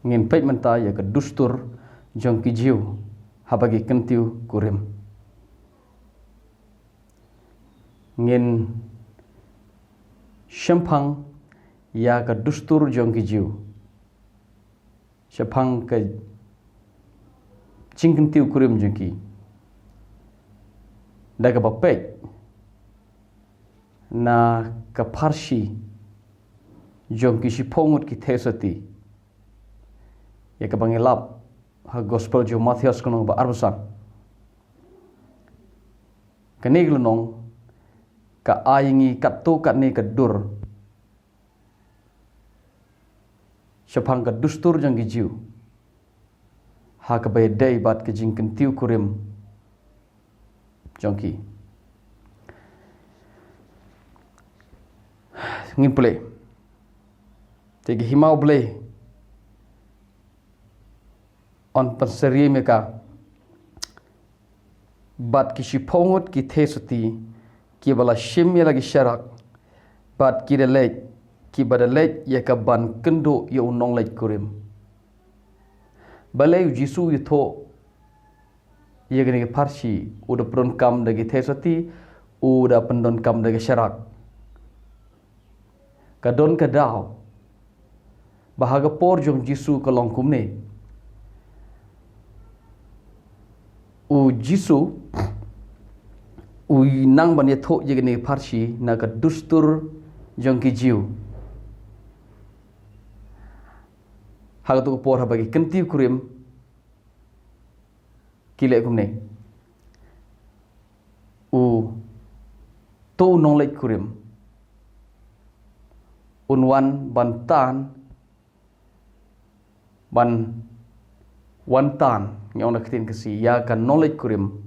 ngin pek menta ya ke dustur jong ki jiu habagi kentiu kurim ngin shempang ya ke dustur jong ki jiu shempang ke kentiu kurim jong ki daga bapek na ke parsi jong ki shipongut ki thesati ya ke bangilap ha gospel jo Matius kono ba arbusan kaniglenong ka ayingi kattu katni ka dur shapang ka dustur jang gi jiu ha ka bay day bat ka jingken tiu kurim jongki ngin play tegi himau play on penseri meka bat ki shipongut ki thesati ki bala shim ya lagi syarak bat ki delek ki badalek ya ka ban kendo ya unong lek kurim balai jisu yutho ya gani parsi udah peronkam dagi thesati udah pendonkam dagi syarak kadon kadau bahaga por jong jisu kolong kumne u jisu u nang ban yatho yegni parsi naga dustur jong ki jiu haga tu por ha bagi kenti kurim kile kumne u to nong lek kurim unwan bantan ban wantan yang nak tin kasi ya kan knowledge kurim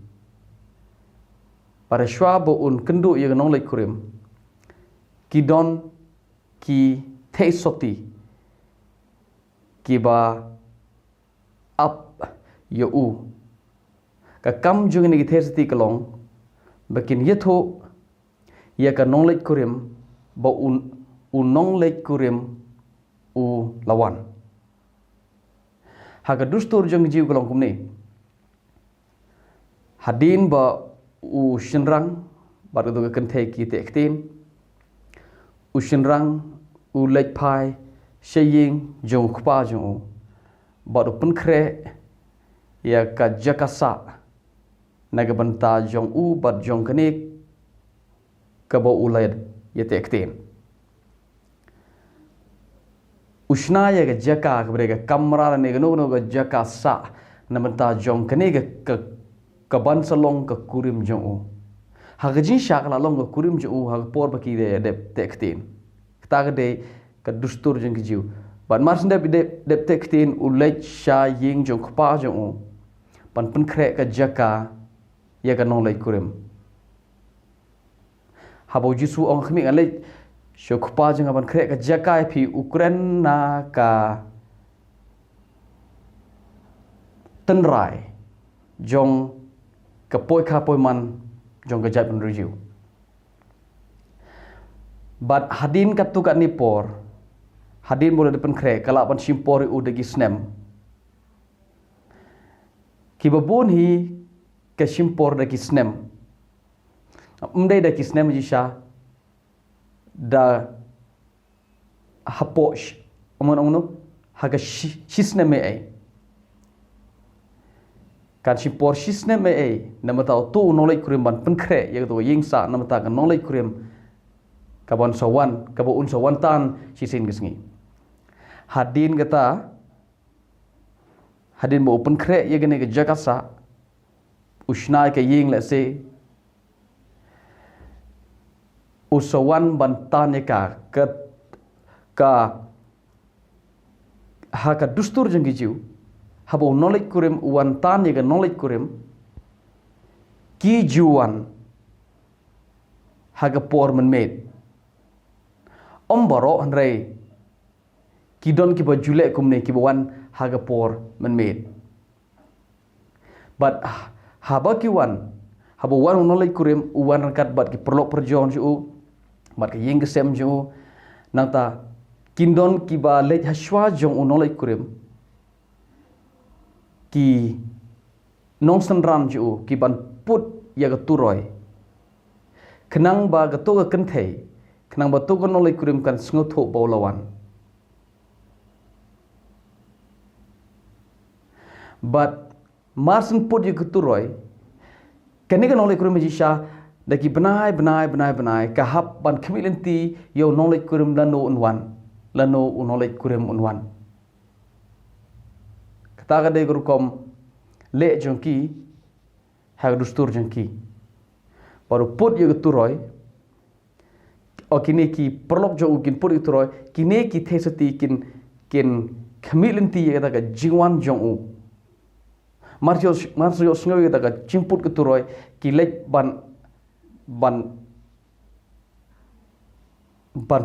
para shwabo un kendu ya knowledge kurim kidon ki teisoti kiba up ya u ka kam jung ni teisoti kalong bakin yetho ya kan knowledge kurim ba un knowledge kurim u lawan haga dustur jong jiu kolong kumne hadin ba u shinrang ba do ga kenthe ki te ktin u shinrang u lek pai sheying jong khpa jong ba do pun khre ya ka jakasa naga banta jong u ba jong kane ka ba u led ya te ktin Usna ya ga jaka kepada kamera ni ga no ga jaka sa namenta jong kene ga ka ban salong ka kurim jong u ha ga jin sha kala long ka kurim jong u ha por ba ki de tektin ta ga de ka dustur jong ki jiu ban mar sinde de tektin u lech sha ying jong khpa jong u pan pen kre ka jaka ya ga no lech kurim ha bo jisu ong khmi ga lech Syukpa jeng aban krek ke jakai pi Ukraina ka tenrai jong ke poi ka poi man jong ke jat penrujiu. Bat hadin katu kat nipor hadin boleh depan krek kalau aban simpori u degi snem. Kibabun hi ke simpor degi snem. Mdai degi snem jisha da haposh omon haga shisne me ai kan si por shisne me ai namata tu knowledge kurim ban penkre ya to ying sa namata kan knowledge kurim kabon sawan kabo un sawan tan sisin gesngi hadin kata hadin bo open kre ya gene ke jakasa usnai ke ying let's say usawan bantane ka haka dustur jeng gijiu habo knowledge kurim uan tane ga knowledge kurim ki juan haga por men made ombaro andre kidon ki bajule kumne ki bawan haga por men made but haba ki wan habo wan knowledge kurim uan kat bat ki perlo perjon ju bat ke yeng gesem jo nangta kindon kiba lej haswa jong knowledge kurim ki nong senram ju ki ban put ya ga turoi kenang ba ga to ga kentei kenang ba to ga nolai kurim kan sngoto bolawan but marsen put ya ga turoi kani ga nolai kurim jisha daki benai kahap ban kemilenti yo nolai kurim lano unwan lano unolai kurim unwan kata ga de gurukom le jongki hag dustur jongki baru put yo turoi o kini ki perlok jo kin put yo turoi kini ki thesati kin kemilenti ye daga jiwan jong u marjo sngo ye daga chimput ke turoi ki lek ban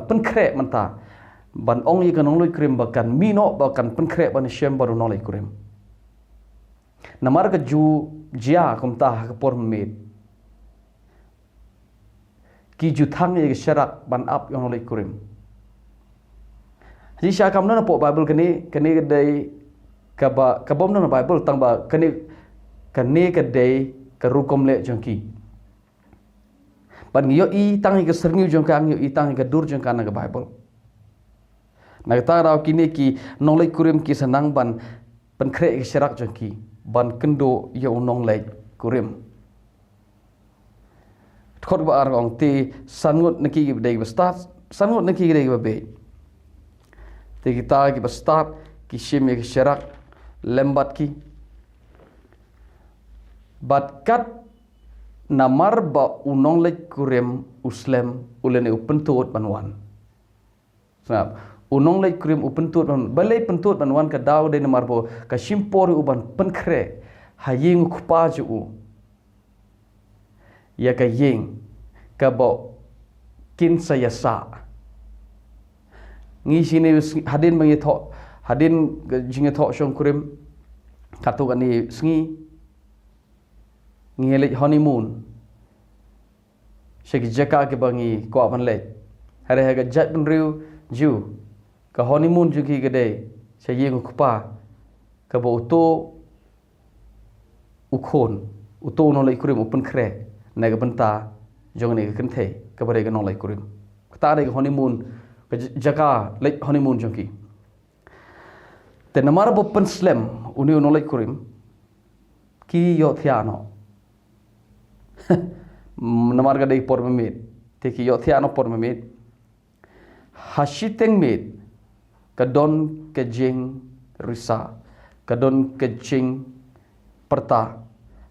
penkre manta ban ong yi kanong loy krim bakan mino bakan penkre ban shem baru nolai krim namar ka ju jia kumta ka por med ki ju thang ye sharak ban up yang nolai krim ji sha kam na po bible kani dai ka bom na bible tang ba kani ka dai ka rukom le jongki ban yo I tang ke serngiu jong kang yo I tang ke dur jong kana ke bible na ta raw kini ki nolai kurim ki sanang ban kre ke serak jong ki ban kendo yo nolai kurim khot ba ar ong ti sangut naki ki dei ba start sangut naki ki dei ba be te kita ki ba start ki shim ke serak lembat ki bat kat namar ba unong lek kurem uslem ulene upentut banwan sab unong lek kurem upentut ban balai pentut banwan ka daw de namar bo ka shimpori uban penkre haying khpa ju ya ka ying ka bo kin sayasa ngi sini hadin mangi tho hadin jinge tho shong kurem katu kani sngi ngelik honeymoon sheki jaka ke bangi ko apan le hare haga jat ben riu ju ka honeymoon ju ki gede se yeng kupa ka bo to ukhon uto no le kurim open kre na ga banta jong ne kan the ka bare ga no le kurim ta de honeymoon ka jaka le honeymoon jong ki te namar bo pen slem uni no le kurim ki yo thiano namar ga dei por memit teki yo thiano por memit hashiteng mit kadon ke jing risa kadon ke jing perta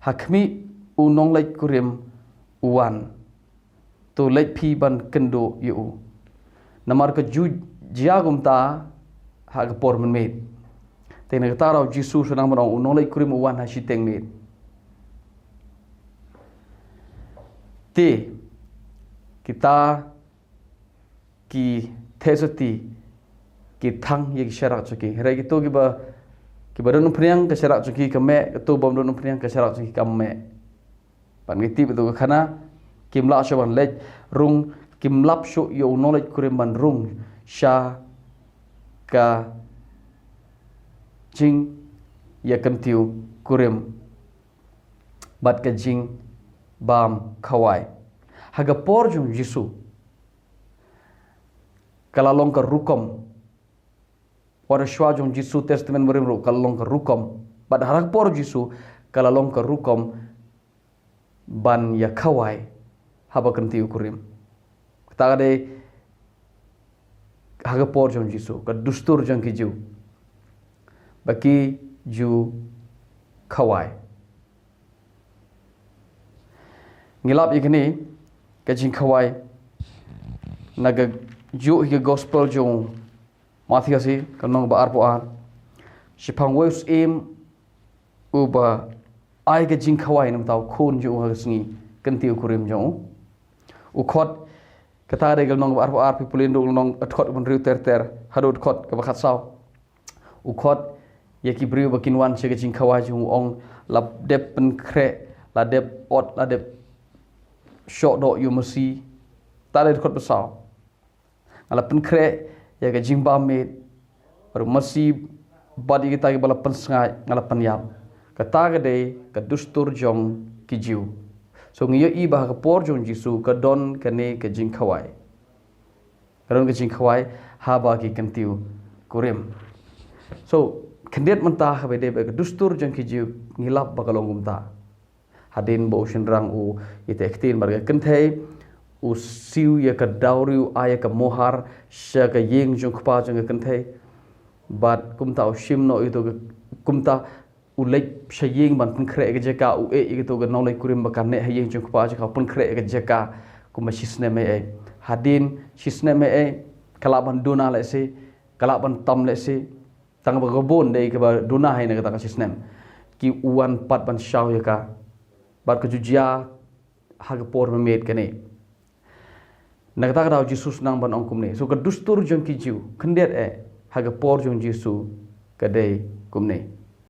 hakmi unong lek kurim uwan tu lek pi ban kendo yu namar ke ju jiagum ta ha ke por memit tena kata rau jisu senang menong unong lek kurim uwan hashiteng mit Ti kita ki thesati ki thang ye sharak chuki re ki to ki ba don priang ka sharak chuki ka me to bom don priang ka sharak chuki ka me pan ngi ti betu khana kim la shaban lej rung kim lap shu yo knowledge kurim ban rung sha ka jing ya kan tiu kurim bat ka jing bam khawai haga por jung jisu kalalong ka rukom pada shwa jung jisu testament merim ru kalalong ka rukom bad harak por jisu kalalong ka rukom ban ya khawai haba kanti ukurim ta de haga por jung jisu ka dustur jung ki ju baki ju khawai ngilap ikni kajing khawai naga ju hi gospel jong mathiasi kanong ba arpo an sipang wes im uba ai kajing khawai nam tau khon ju hasngi kanti ukurim jong ukhot kata de gal nong ba arpo ar pipulin dong nong athot ban riu ter hadot khot ka bakhat saw ukhot yaki briu bakin wan che kajing khawai jong ong lab dep pen kre la dep ot la dep shot do you mesti tale kot besar ala pen kre ya ga jingba me baru mesti body kita ke bala pen sengai ngala pen yap kata gede ke dustur jong kijiu so ngiyo iba ke por jong jisu ke don kene ke jing khawai kadon ke jing khawai haba ki kentiu kurim so kendiat mentah ke bede ke dustur jong kijiu ngilap bakalong umta hadin bo shinrang u ite ektin barga kenthei u siu ya ke dauriu aya ke mohar sya ke ying jong khpa jong kenthei bat kumta u shimno itu kumta ulek shaying ban pun kre ke jeka u gitu ke nolai kurim bakan ne haying jong khpa jeka pun kre ke jeka kuma shisne me hadin shisne me kalaban duna le se kalaban tam le se tang ba gobon dei ke ba duna hai ne kata shisnem ki uan pat ban shaw ya ka bat ke jujia hag por memet kene nagta ka Jesus nang ban ongkum ne so ke dustur jong ki jiu kendet hag por jong Jesu kadai kumne